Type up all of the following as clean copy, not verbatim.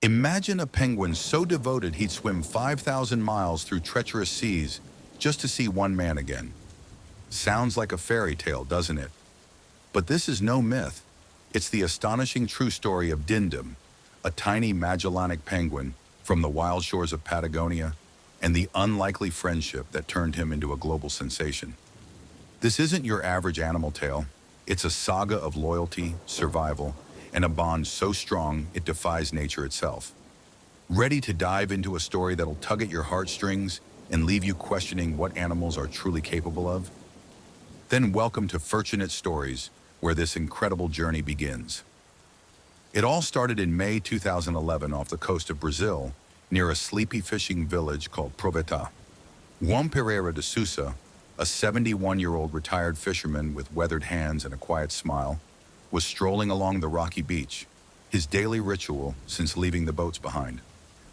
Imagine a penguin so devoted he'd swim 5,000 miles through treacherous seas just to see one man again. Sounds like a fairy tale, doesn't it? But this is no myth. It's the astonishing true story of Dindum, a tiny Magellanic penguin from the wild shores of Patagonia, and the unlikely friendship that turned him into a global sensation. This isn't your average animal tale. It's a saga of loyalty, survival, and a bond so strong it defies nature itself. Ready to dive into a story that'll tug at your heartstrings and leave you questioning what animals are truly capable of? Then welcome to Fortunate Stories, where this incredible journey begins. It all started in May 2011 off the coast of Brazil, near a sleepy fishing village called Proveta. Juan Pereira de Sousa, a 71-year-old retired fisherman with weathered hands and a quiet smile, was strolling along the rocky beach, his daily ritual since leaving the boats behind.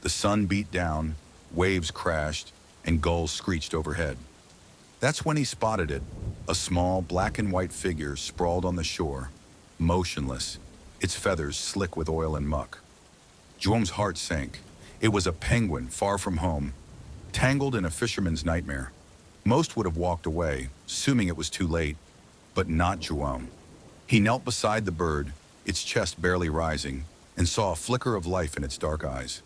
The sun beat down, waves crashed, and gulls screeched overhead. That's when he spotted it, a small black and white figure sprawled on the shore, motionless, its feathers slick with oil and muck. Juan's heart sank. It was a penguin far from home, tangled in a fisherman's nightmare. Most would have walked away, assuming it was too late, but not Juan. He knelt beside the bird, its chest barely rising, and saw a flicker of life in its dark eyes.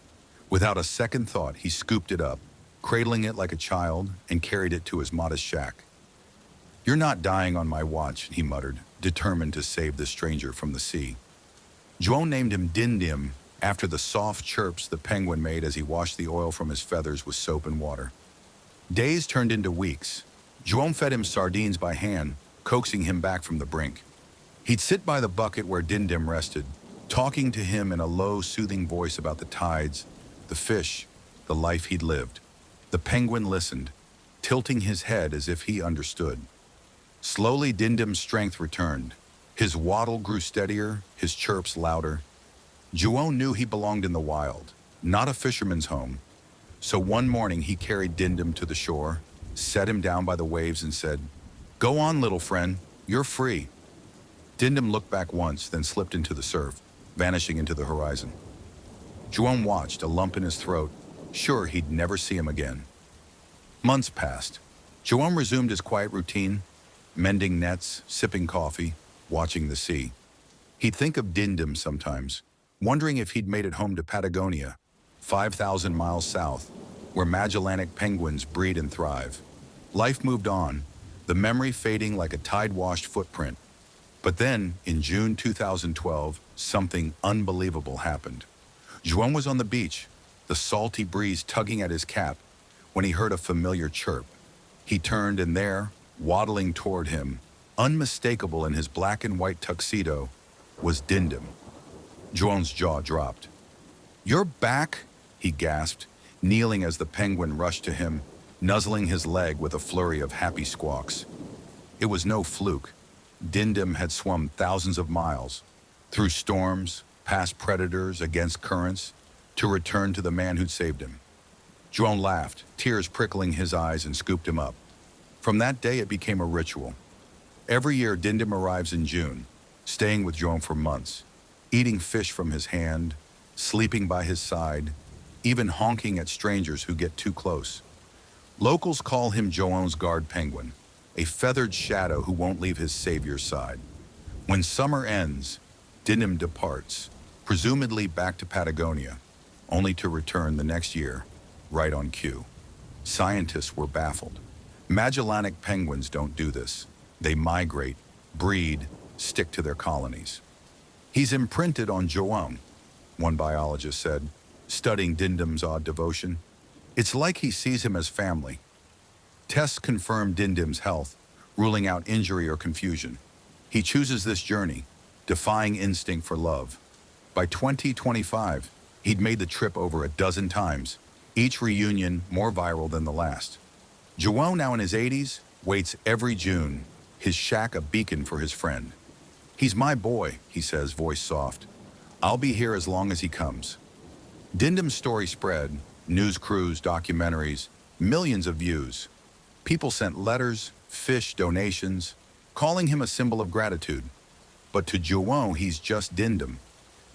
Without a second thought, he scooped it up, cradling it like a child, and carried it to his modest shack. "You're not dying on my watch," he muttered, determined to save the stranger from the sea. Juan named him Dindim, after the soft chirps the penguin made as he washed the oil from his feathers with soap and water. Days turned into weeks. Juan fed him sardines by hand, coaxing him back from the brink. He'd sit by the bucket where Dindim rested, talking to him in a low, soothing voice about the tides, the fish, the life he'd lived. The penguin listened, tilting his head as if he understood. Slowly, Dindim's strength returned. His waddle grew steadier, his chirps louder. Juan knew he belonged in the wild, not a fisherman's home. So one morning he carried Dindim to the shore, set him down by the waves and said, "Go on, little friend, you're free." Dindim looked back once, then slipped into the surf, vanishing into the horizon. Juan watched, a lump in his throat, sure he'd never see him again. Months passed. Juan resumed his quiet routine, mending nets, sipping coffee, watching the sea. He'd think of Dindim sometimes, wondering if he'd made it home to Patagonia, 5,000 miles south, where Magellanic penguins breed and thrive. Life moved on, the memory fading like a tide-washed footprint. But then, in June 2012, something unbelievable happened. Juan was on the beach, the salty breeze tugging at his cap, when he heard a familiar chirp. He turned, and there, waddling toward him, unmistakable in his black and white tuxedo, was Dindim. Juan's jaw dropped. "You're back?" he gasped, kneeling as the penguin rushed to him, nuzzling his leg with a flurry of happy squawks. It was no fluke. Dindim had swum thousands of miles, through storms, past predators, against currents, to return to the man who'd saved him. Juan laughed, tears prickling his eyes, and scooped him up. From that day, it became a ritual. Every year, Dindim arrives in June, staying with Juan for months, eating fish from his hand, sleeping by his side, even honking at strangers who get too close. Locals call him Juan's guard penguin, a feathered shadow who won't leave his savior's side. When summer ends, Dindim departs, presumably back to Patagonia, only to return the next year, right on cue. Scientists were baffled. Magellanic penguins don't do this. They migrate, breed, stick to their colonies. "He's imprinted on Juan," one biologist said, studying Dindim's odd devotion. "It's like he sees him as family." Tests confirmed Dindim's health, ruling out injury or confusion. He chooses this journey, defying instinct for love. By 2025, he'd made the trip over a dozen times, each reunion more viral than the last. Juan, now in his 80s, waits every June, his shack a beacon for his friend. "He's my boy," he says, voice soft. "I'll be here as long as he comes." Dindim's story spread, news crews, documentaries, millions of views. People sent letters, fish, donations, calling him a symbol of gratitude. But to Juan, he's just Dindim,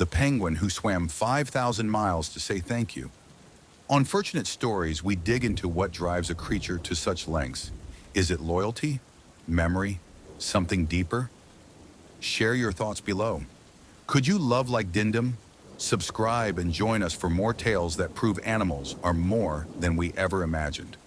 the penguin who swam 5,000 miles to say thank you. On Fortunate Stories, we dig into what drives a creature to such lengths. Is it loyalty, memory, something deeper? Share your thoughts below. Could you love like Dindum? Subscribe and join us for more tales that prove animals are more than we ever imagined.